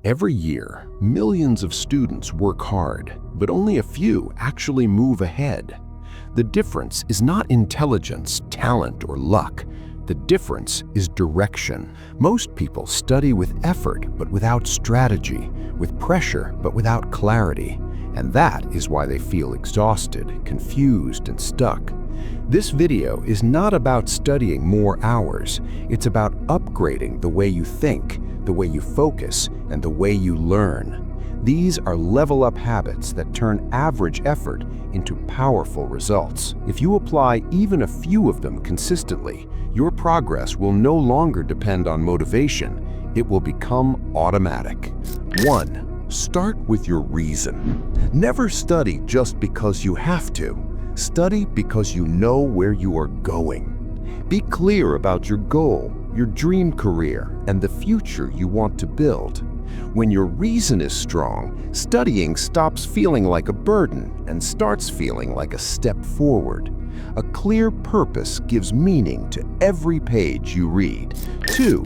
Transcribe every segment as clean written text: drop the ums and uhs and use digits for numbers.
Every year, millions of students work hard, but only a few actually move ahead. The difference is not intelligence, talent, or luck. The difference is direction. Most people study with effort but without strategy, with pressure but without clarity. And that is why they feel exhausted, confused, and stuck. This video is not about studying more hours. It's about upgrading the way you think, the way you focus, and the way you learn. These are level-up habits that turn average effort into powerful results. If you apply even a few of them consistently, your progress will no longer depend on motivation. It will become automatic. 1. Start with your reason. Never study just because you have to. Study because you know where you are going. Be clear about your goal, your dream career, and the future you want to build. When your reason is strong, studying stops feeling like a burden and starts feeling like a step forward. A clear purpose gives meaning to every page you read. 2.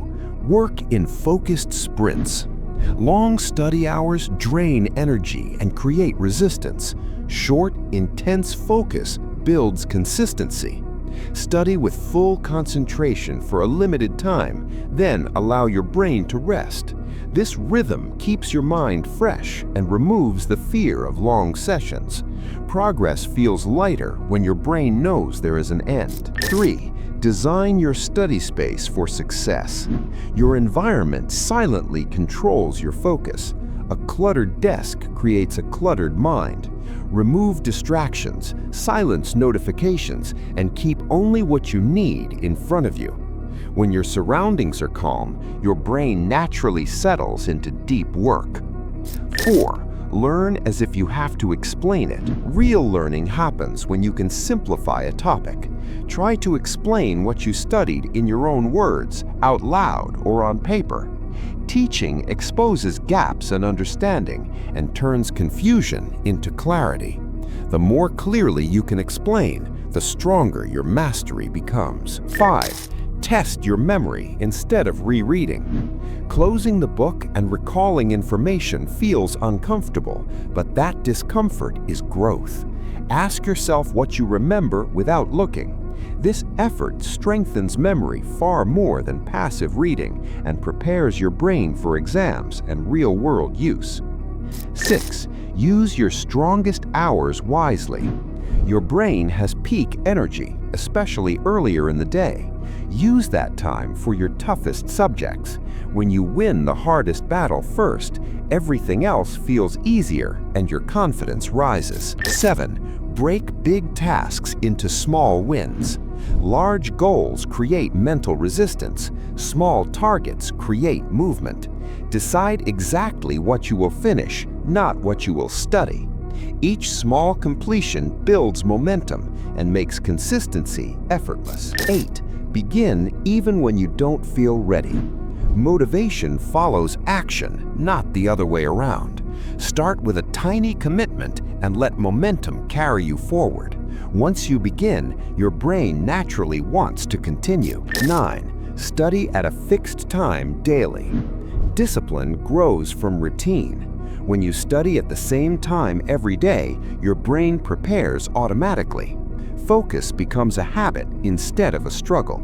Work in focused sprints. Long study hours drain energy and create resistance. Short, intense focus builds consistency. Study with full concentration for a limited time, then allow your brain to rest. This rhythm keeps your mind fresh and removes the fear of long sessions. Progress feels lighter when your brain knows there is an end. 3. Design your study space for success. Your environment silently controls your focus. A cluttered desk creates a cluttered mind. Remove distractions, silence notifications, and keep only what you need in front of you. When your surroundings are calm, your brain naturally settles into deep work. 4. Learn as if you have to explain it. Real learning happens when you can simplify a topic. Try to explain what you studied in your own words, out loud or on paper. Teaching exposes gaps in understanding and turns confusion into clarity. The more clearly you can explain, the stronger your mastery becomes. 5. Test your memory instead of rereading. Closing the book and recalling information feels uncomfortable, but that discomfort is growth. Ask yourself what you remember without looking. This effort strengthens memory far more than passive reading and prepares your brain for exams and real-world use. 6. Use your strongest hours wisely. Your brain has peak energy, especially earlier in the day. Use that time for your toughest subjects. When you win the hardest battle first, everything else feels easier and your confidence rises. 7. Break big tasks into small wins. Large goals create mental resistance. Small targets create movement. Decide exactly what you will finish, not what you will study. Each small completion builds momentum and makes consistency effortless. 8. Begin even when you don't feel ready. Motivation follows action, not the other way around. Start with a tiny commitment and let momentum carry you forward. Once you begin, your brain naturally wants to continue. 9. Study at a fixed time daily. Discipline grows from routine. When you study at the same time every day, your brain prepares automatically. Focus becomes a habit instead of a struggle.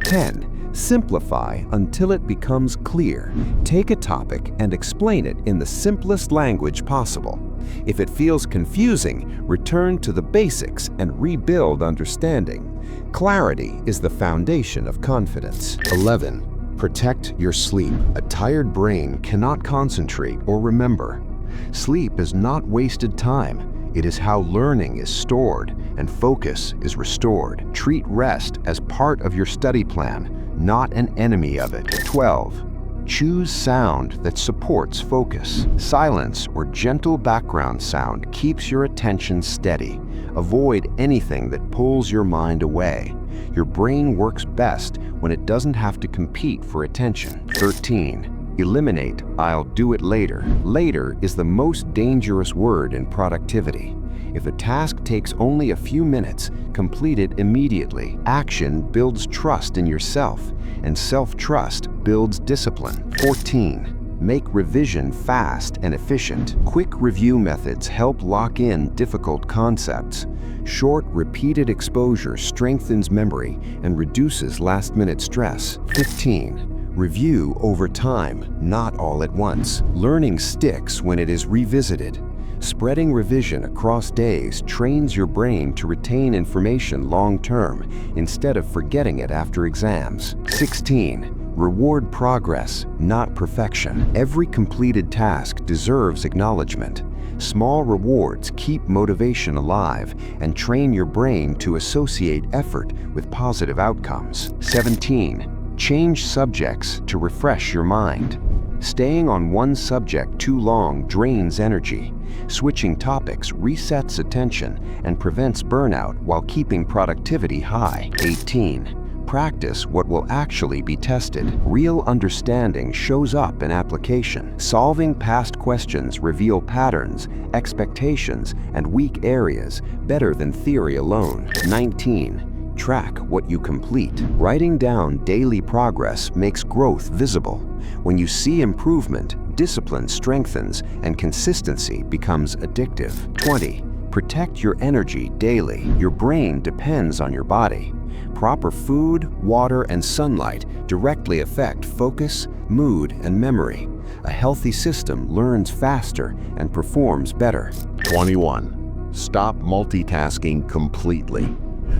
10. Simplify until it becomes clear. Take a topic and explain it in the simplest language possible. If it feels confusing, return to the basics and rebuild understanding. Clarity is the foundation of confidence. 11. Protect your sleep. A tired brain cannot concentrate or remember. Sleep is not wasted time. It is how learning is stored and focus is restored. Treat rest as part of your study plan, not an enemy of it. 12. Choose sound that supports focus. Silence or gentle background sound keeps your attention steady. Avoid anything that pulls your mind away. Your brain works best when it doesn't have to compete for attention. 13. Eliminate "I'll do it later." Later is the most dangerous word in productivity. If a task takes only a few minutes, complete it immediately. Action builds trust in yourself, and self-trust builds discipline. 14. Make revision fast and efficient. Quick review methods help lock in difficult concepts. Short, repeated exposure strengthens memory and reduces last-minute stress. 15. Review over time, not all at once. Learning sticks when it is revisited. Spreading revision across days trains your brain to retain information long-term instead of forgetting it after exams. 16. Reward progress, not perfection. Every completed task deserves acknowledgement. Small rewards keep motivation alive and train your brain to associate effort with positive outcomes. 17. Change subjects to refresh your mind. Staying on one subject too long drains energy. Switching topics resets attention and prevents burnout while keeping productivity high. 18. Practice what will actually be tested. Real understanding shows up in application. Solving past questions reveal patterns, expectations, and weak areas better than theory alone. 19. Track what you complete. Writing down daily progress makes growth visible. When you see improvement, discipline strengthens and consistency becomes addictive. 20. Protect your energy daily. Your brain depends on your body. Proper food, water, and sunlight directly affect focus, mood, and memory. A healthy system learns faster and performs better. 21. Stop multitasking completely.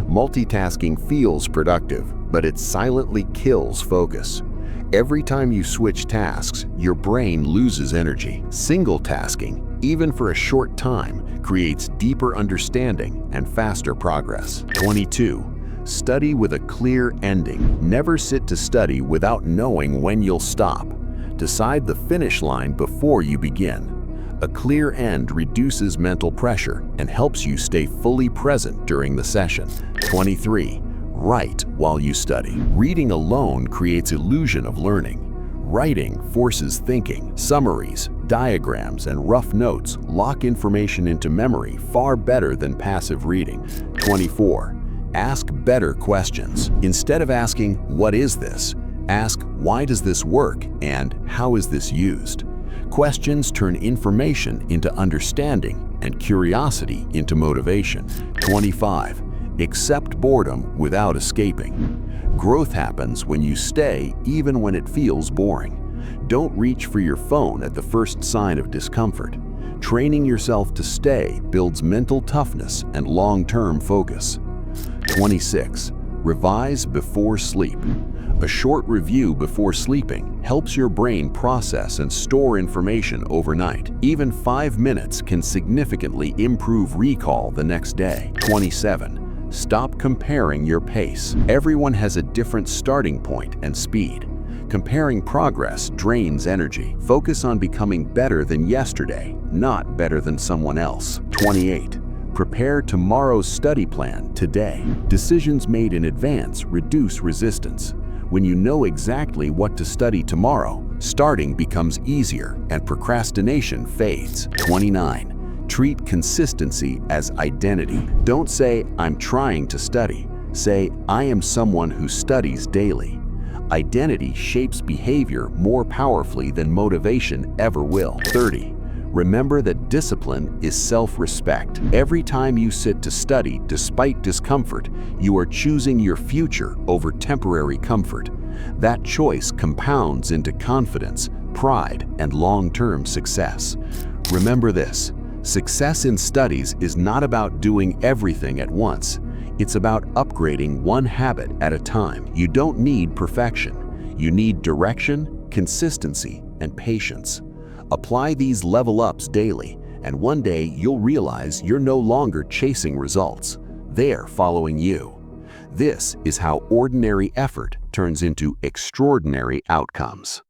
Multitasking feels productive, but it silently kills focus. Every time you switch tasks, your brain loses energy. Single tasking, even for a short time, creates deeper understanding and faster progress. 22. Study with a clear ending. Never sit to study without knowing when you'll stop. Decide the finish line before you begin. A clear end reduces mental pressure and helps you stay fully present during the session. 23. Write while you study. Reading alone creates illusion of learning. Writing forces thinking. Summaries, diagrams, and rough notes lock information into memory far better than passive reading. 24. Ask better questions. Instead of asking, "What is this?" ask, "Why does this work?" and "How is this used?" Questions turn information into understanding and curiosity into motivation. 25. Accept boredom without escaping. Growth happens when you stay even when it feels boring. Don't reach for your phone at the first sign of discomfort. Training yourself to stay builds mental toughness and long-term focus. 26. Revise before sleep. A short review before sleeping helps your brain process and store information overnight. Even 5 minutes can significantly improve recall the next day. 27. Stop comparing your pace. Everyone has a different starting point and speed. Comparing progress drains energy. Focus on becoming better than yesterday, not better than someone else. 28. Prepare tomorrow's study plan today. Decisions made in advance reduce resistance. When you know exactly what to study tomorrow, starting becomes easier and procrastination fades. 29. Treat consistency as identity. Don't say, "I'm trying to study." Say, "I am someone who studies daily." Identity shapes behavior more powerfully than motivation ever will. 30. Remember that discipline is self-respect. Every time you sit to study despite discomfort, you are choosing your future over temporary comfort. That choice compounds into confidence, pride, and long-term success. Remember this: success in studies is not about doing everything at once. It's about upgrading one habit at a time. You don't need perfection. You need direction, consistency, and patience. Apply these level ups daily, and one day you'll realize you're no longer chasing results. They're following you. This is how ordinary effort turns into extraordinary outcomes.